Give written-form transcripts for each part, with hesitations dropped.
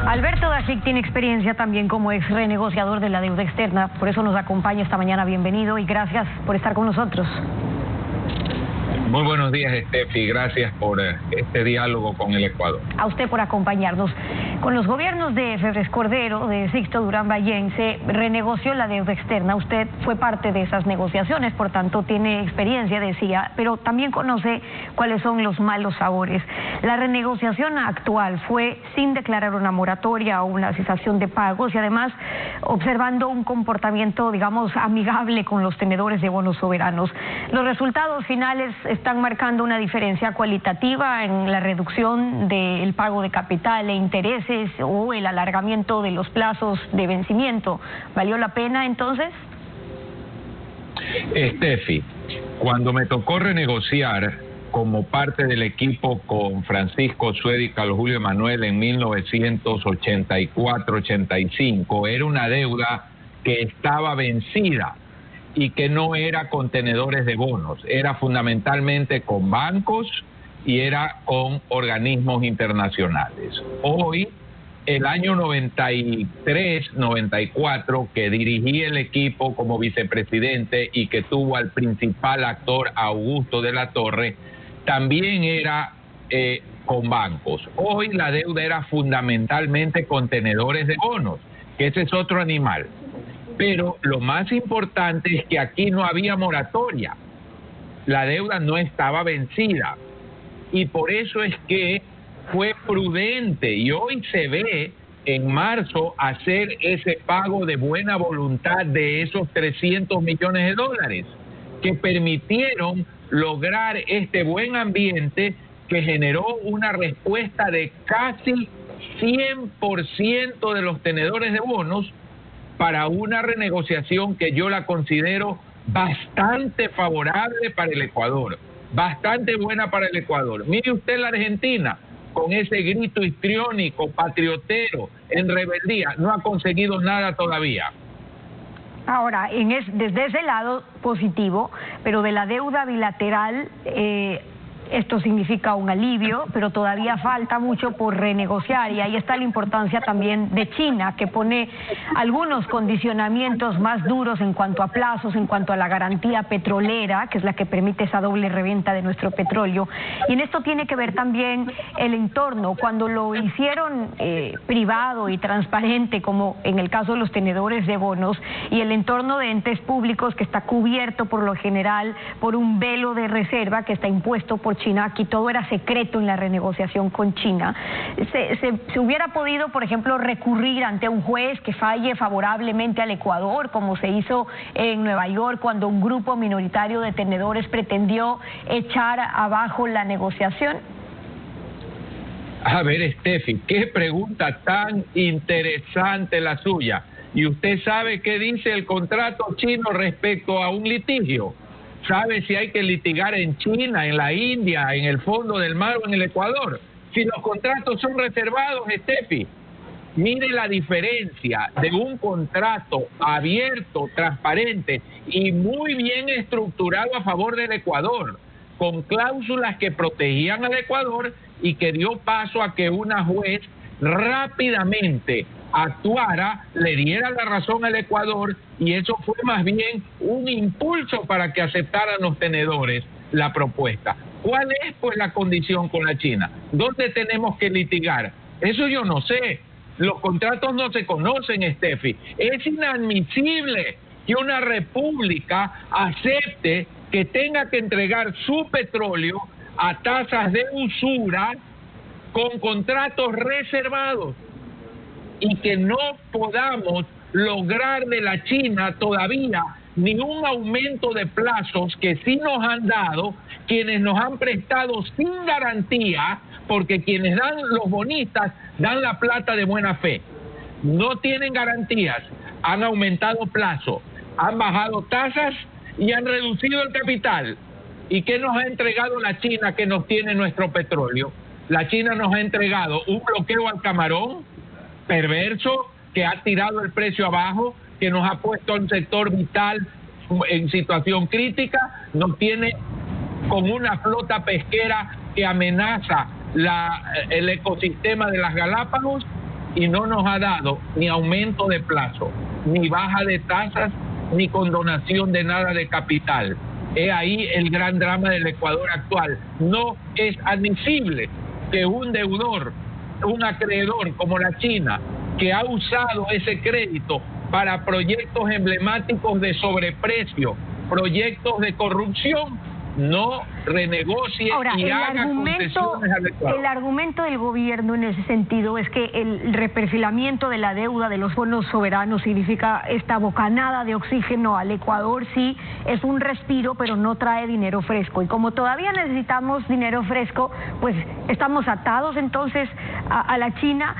Alberto Dashik tiene experiencia también como ex renegociador de la deuda externa, por eso nos acompaña esta mañana. Bienvenido y gracias por estar con nosotros. Muy buenos días, Steffi. Gracias por este diálogo con el Ecuador. A usted por acompañarnos. Con los gobiernos de Febres Cordero, de Sixto Durán Ballén, se renegoció la deuda externa. Usted fue parte de esas negociaciones, por tanto tiene experiencia, decía, pero también conoce cuáles son los malos sabores. La renegociación actual fue sin declarar una moratoria o una cesación de pagos y además observando un comportamiento, digamos, amigable con los tenedores de bonos soberanos. Los resultados finales están marcando una diferencia cualitativa en la reducción del pago de capital e intereses o el alargamiento de los plazos de vencimiento. ¿Valió la pena entonces? Steffi, cuando me tocó renegociar como parte del equipo con Francisco Sued y Carlos Julio Emanuel en 1984-85, era una deuda que estaba vencida y que no era con tenedores de bonos, era fundamentalmente con bancos y era con organismos internacionales. Hoy, el año 93-94, que dirigí el equipo como vicepresidente y que tuvo al principal actor Augusto de la Torre, también era con bancos. Hoy la deuda era fundamentalmente con tenedores de bonos, que ese es otro animal. Pero lo más importante es que aquí no había moratoria. La deuda no estaba vencida. Y por eso es que fue prudente y hoy se ve en marzo hacer ese pago de buena voluntad de esos 300 millones de dólares que permitieron lograr este buen ambiente que generó una respuesta de casi 100% de los tenedores de bonos para una renegociación que yo la considero bastante favorable para el Ecuador, bastante buena para el Ecuador. Mire usted la Argentina, con ese grito histriónico, patriotero, en rebeldía, no ha conseguido nada todavía. Ahora, desde ese lado positivo, pero de la deuda bilateral, esto significa un alivio, pero todavía falta mucho por renegociar y ahí está la importancia también de China, que pone algunos condicionamientos más duros en cuanto a plazos, en cuanto a la garantía petrolera, que es la que permite esa doble reventa de nuestro petróleo. Y en esto tiene que ver también el entorno. Cuando lo hicieron privado y transparente, como en el caso de los tenedores de bonos, y el entorno de entes públicos que está cubierto por lo general por un velo de reserva que está impuesto por China, aquí todo era secreto en la renegociación con China. ¿Se hubiera podido, por ejemplo, recurrir ante un juez que falle favorablemente al Ecuador, como se hizo en Nueva York cuando un grupo minoritario de tenedores pretendió echar abajo la negociación? A ver, Steffi, qué pregunta tan interesante la suya. ¿Y usted sabe qué dice el contrato chino respecto a un litigio? ¿Sabe si hay que litigar en China, en la India, en el fondo del mar o en el Ecuador? Si los contratos son reservados, Steffi, mire la diferencia de un contrato abierto, transparente y muy bien estructurado a favor del Ecuador, con cláusulas que protegían al Ecuador y que dio paso a que una juez rápidamente actuara, le diera la razón al Ecuador, y eso fue más bien un impulso para que aceptaran los tenedores la propuesta. ¿Cuál es pues la condición con la China? ¿Dónde tenemos que litigar? Eso yo no sé. Los contratos no se conocen, Steffi. Es inadmisible que una república acepte que tenga que entregar su petróleo a tasas de usura con contratos reservados y que no podamos lograr de la China todavía ni un aumento de plazos que sí nos han dado quienes nos han prestado sin garantía, porque quienes dan los bonistas dan la plata de buena fe, no tienen garantías, han aumentado plazo, han bajado tasas y han reducido el capital. ¿Y qué nos ha entregado la China que nos tiene nuestro petróleo? La China nos ha entregado un bloqueo al camarón perverso que ha tirado el precio abajo, que nos ha puesto a un sector vital en situación crítica, nos tiene con una flota pesquera que amenaza el ecosistema de las Galápagos y no nos ha dado ni aumento de plazo, ni baja de tasas, ni condonación de nada de capital. Es ahí el gran drama del Ecuador actual. No es admisible que un deudor, un acreedor como la China, que ha usado ese crédito para proyectos emblemáticos de sobreprecio, proyectos de corrupción, no renegocie. Ahora, y haga concesiones al Ecuador. El argumento del gobierno en ese sentido es que el reperfilamiento de la deuda de los bonos soberanos significa esta bocanada de oxígeno al Ecuador. Sí, es un respiro, pero no trae dinero fresco. Y como todavía necesitamos dinero fresco, pues estamos atados entonces a la China.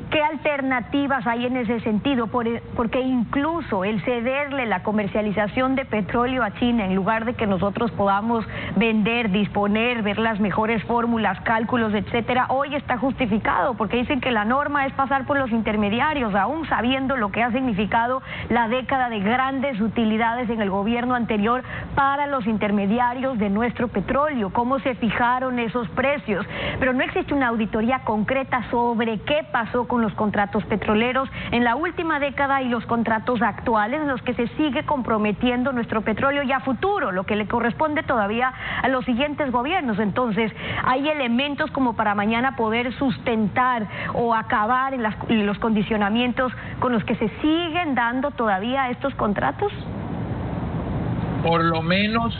¿Qué alternativas hay en ese sentido? Porque incluso el cederle la comercialización de petróleo a China, en lugar de que nosotros podamos vender, disponer, ver las mejores fórmulas, cálculos, etcétera, hoy está justificado, porque dicen que la norma es pasar por los intermediarios, aún sabiendo lo que ha significado la década de grandes utilidades en el gobierno anterior para los intermediarios de nuestro petróleo, cómo se fijaron esos precios. Pero no existe una auditoría concreta sobre qué pasó con los contratos petroleros en la última década y los contratos actuales en los que se sigue comprometiendo nuestro petróleo y a futuro, lo que le corresponde todavía a los siguientes gobiernos. Entonces, ¿hay elementos como para mañana poder sustentar o acabar en los condicionamientos con los que se siguen dando todavía estos contratos? Por lo menos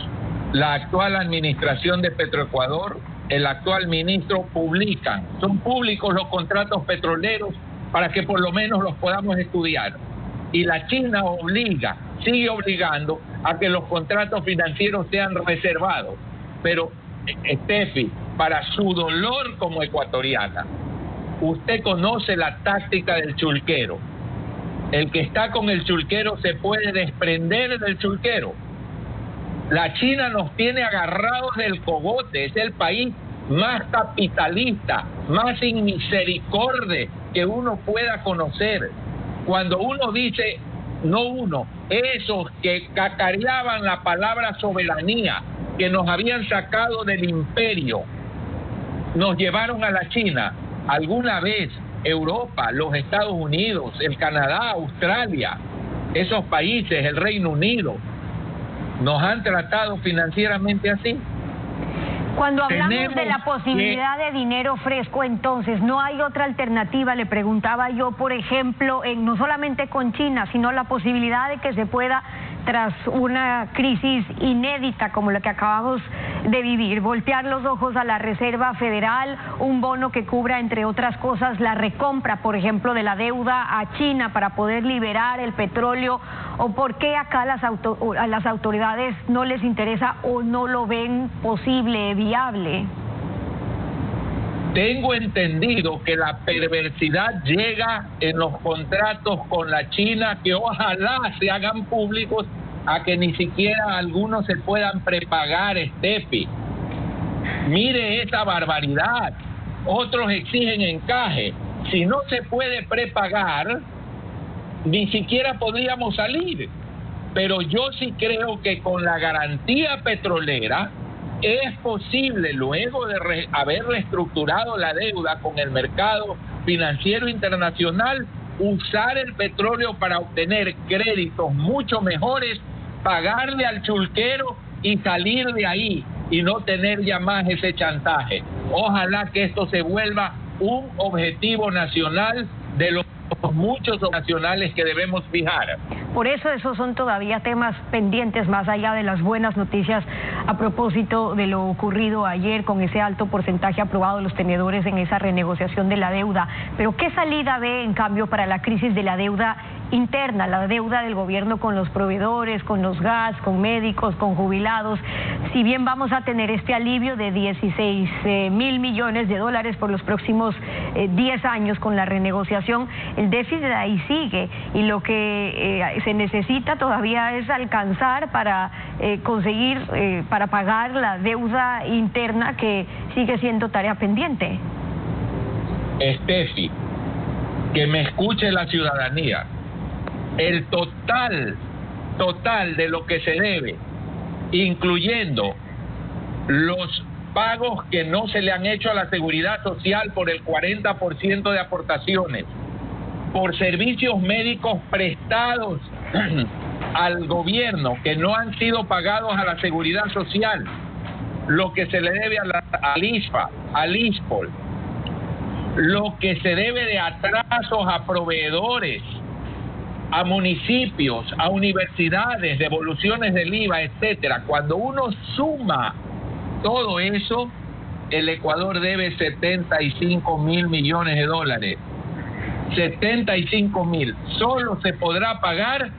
la actual administración de Petroecuador, el actual ministro, publican, son públicos los contratos petroleros para que por lo menos los podamos estudiar. Y la China sigue obligando a que los contratos financieros sean reservados. Pero, Steffi, para su dolor como ecuatoriana, usted conoce la táctica del chulquero. El que está con el chulquero se puede desprender del chulquero. La China nos tiene agarrados del cogote, es el país más capitalista, más sin misericordia que uno pueda conocer. Cuando uno dice, esos que cacareaban la palabra soberanía, que nos habían sacado del imperio, nos llevaron a la China. Alguna vez Europa, los Estados Unidos, el Canadá, Australia, esos países, el Reino Unido, nos han tratado financieramente así. Cuando hablamos de la posibilidad de dinero fresco, entonces, ¿no hay otra alternativa? Le preguntaba yo, por ejemplo, no solamente con China, sino la posibilidad de que se pueda, tras una crisis inédita como la que acabamos de vivir, voltear los ojos a la Reserva Federal, un bono que cubra, entre otras cosas, la recompra, por ejemplo, de la deuda a China para poder liberar el petróleo? ¿O por qué acá a las autoridades no les interesa o no lo ven posible, viable? Tengo entendido que la perversidad llega en los contratos con la China, que ojalá se hagan públicos, a que ni siquiera algunos se puedan prepagar, Steffi. Mire esa barbaridad. Otros exigen encaje. Si no se puede prepagar, ni siquiera podríamos salir. Pero yo sí creo que con la garantía petrolera es posible, luego de haber reestructurado la deuda con el mercado financiero internacional, usar el petróleo para obtener créditos mucho mejores, pagarle al chulquero y salir de ahí y no tener ya más ese chantaje. Ojalá que esto se vuelva un objetivo nacional de los muchos nacionales que debemos fijar. Por eso esos son todavía temas pendientes, más allá de las buenas noticias a propósito de lo ocurrido ayer con ese alto porcentaje aprobado de los tenedores en esa renegociación de la deuda. Pero ¿qué salida ve, en cambio, para la crisis de la deuda interna, la deuda del gobierno con los proveedores, con los gas, con médicos, con jubilados? Si bien vamos a tener este alivio de 16 mil millones de dólares por los próximos 10 años con la renegociación, el déficit ahí sigue, y lo que se necesita todavía es alcanzar para conseguir, para pagar la deuda interna, que sigue siendo tarea pendiente. Steffi, que me escuche la ciudadanía. El total de lo que se debe, incluyendo los pagos que no se le han hecho a la Seguridad Social por el 40% de aportaciones, por servicios médicos prestados al gobierno que no han sido pagados a la Seguridad Social, lo que se le debe al ISPA, al ISPOL, lo que se debe de atrasos a proveedores, a municipios, a universidades, devoluciones del IVA, etcétera. Cuando uno suma todo eso, el Ecuador debe 75 mil millones de dólares. 75 mil. Solo se podrá pagar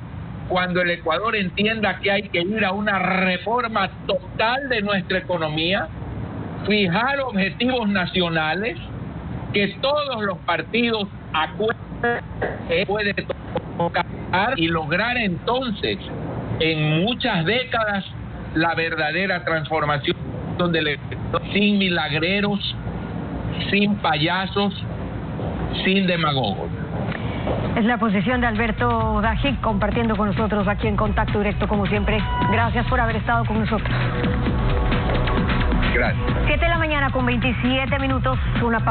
cuando el Ecuador entienda que hay que ir a una reforma total de nuestra economía, fijar objetivos nacionales, que todos los partidos acuerden que puede tocar y lograr entonces en muchas décadas la verdadera transformación del Ecuador, sin milagreros, sin payasos, sin demagogos. Es la posición de Alberto Dajic compartiendo con nosotros aquí en Contacto Directo, como siempre. Gracias por haber estado con nosotros. Gracias. 7 de la mañana con 27 minutos, una pausa.